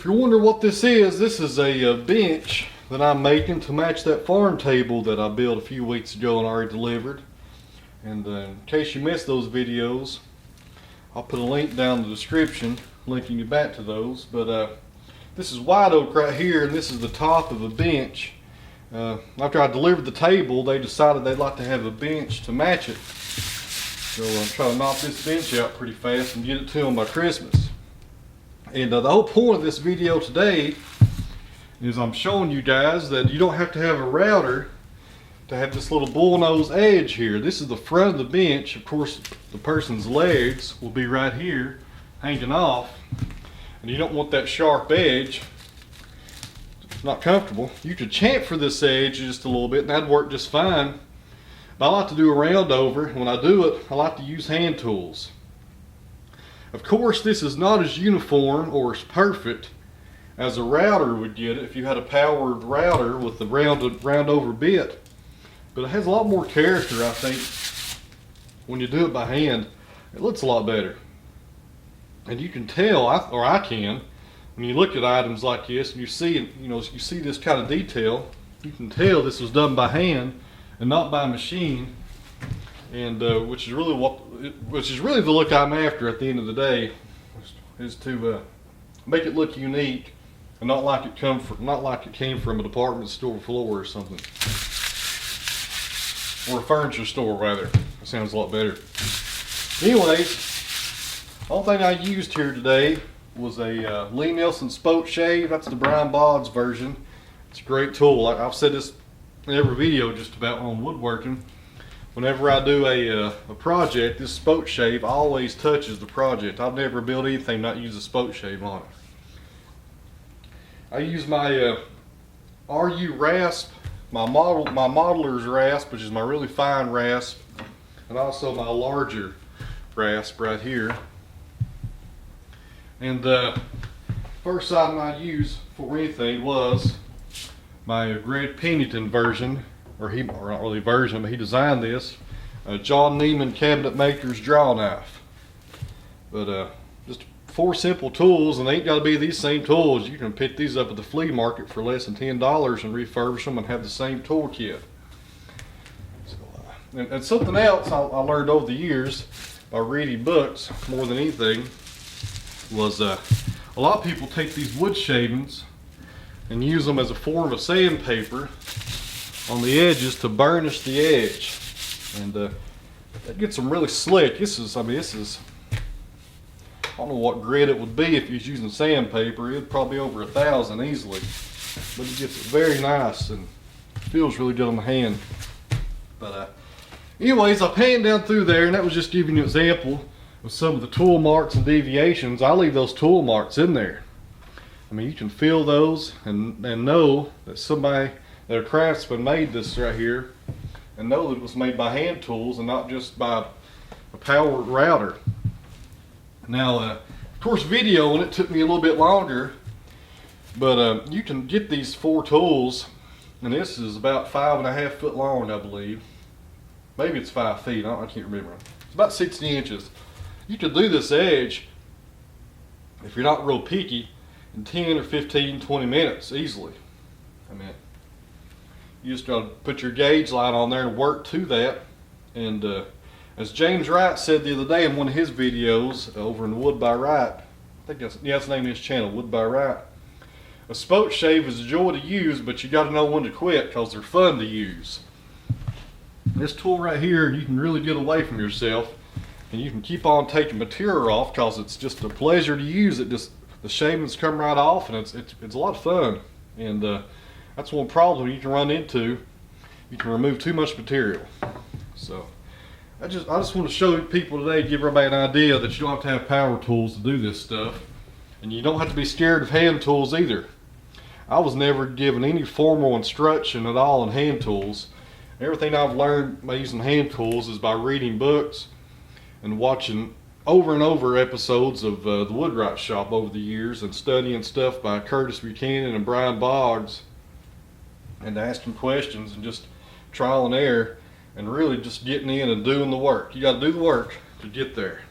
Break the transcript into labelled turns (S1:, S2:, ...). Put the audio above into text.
S1: If you're wondering what this is a bench that I'm making to match that farm table that I built a few weeks ago and already delivered. And in case you missed those videos, I'll put a link down in the description linking you back to those. But this is white oak right here, and this is the top of a bench. After I delivered the table, they decided they'd like to have a bench to match it. So I'm trying to knock this bench out pretty fast and get it to them by Christmas. And the whole point of this video today is I'm showing you guys that you don't have to have a router to have this little bullnose edge here. This is the front of the bench. Of course, the person's legs will be right here hanging off, and you don't want that sharp edge. It's not comfortable. You could chamfer this edge just a little bit and that'd work just fine. But I like to do a round over. When I do it, I like to use hand tools. Of course, this is not as uniform or as perfect as a router would get it if you had a powered router with the round over bit. But it has a lot more character, I think, when you do it by hand. It looks a lot better. And you can tell, or I can, when you look at items like this and you see this kind of detail, you can tell this was done by hand and not by machine. And which is really the look I'm after at the end of the day, is to make it look unique and not like it came from a department store floor or something, or a furniture store rather. That sounds a lot better. Anyways, the only thing I used here today was a Lee Nielsen spoke shave. That's the Brian Boggs version. It's a great tool. I've said this in every video just about on woodworking. Whenever I do a project, this spoke shave always touches the project. I've never built anything not use a spoke shave on it. I use my RU rasp, my modeler's rasp, which is my really fine rasp, and also my larger rasp right here. And the first item I used for anything was my Greg Pennington version. Or not really version, but he designed this John Neiman cabinet maker's draw knife. But just 4 simple tools, and they ain't got to be these same tools. You can pick these up at the flea market for less than $10 and refurbish them and have the same tool kit. So, and something else I learned over the years by reading books more than anything was a lot of people take these wood shavings and use them as a form of sandpaper on the edges to burnish the edge, and that gets them really slick. This is, I don't know what grit it would be if you was using sandpaper. It'd probably be over 1,000 easily, but it gets it very nice and feels really good on the hand. But anyways, I panned down through there, and that was just giving you an example of some of the tool marks and deviations. I leave those tool marks in there. I mean, you can feel those and know that that a craftsman made this right here, and know that it was made by hand tools and not just by a powered router. Now, of course, videoing it took me a little bit longer, but you can get these 4 tools, and this is about 5.5 foot long, I believe. Maybe it's 5 feet. I can't remember. It's about 60 inches. You can do this edge, if you're not real picky, in 10 or 15, 20 minutes easily. I mean, you just got to put your gauge light on there and work to that. And as James Wright said the other day in one of his videos over in Wood by Wright, I think that's the name of his channel, Wood by Wright. A spoke shave is a joy to use, but you got to know when to quit because they're fun to use. This tool right here, you can really get away from yourself, and you can keep on taking material off because it's just a pleasure to use it. Just the shavings come right off, and it's a lot of fun. And that's one problem you can run into. You can remove too much material. So I just want to show people today, give everybody an idea that you don't have to have power tools to do this stuff, and you don't have to be scared of hand tools either. I was never given any formal instruction at all in hand tools. Everything I've learned by using hand tools is by reading books and watching over and over episodes of the Woodwright Shop over the years, and studying stuff by Curtis Buchanan and Brian Boggs, and asking questions and just trial and error, and really just getting in and doing the work. You got to do the work to get there.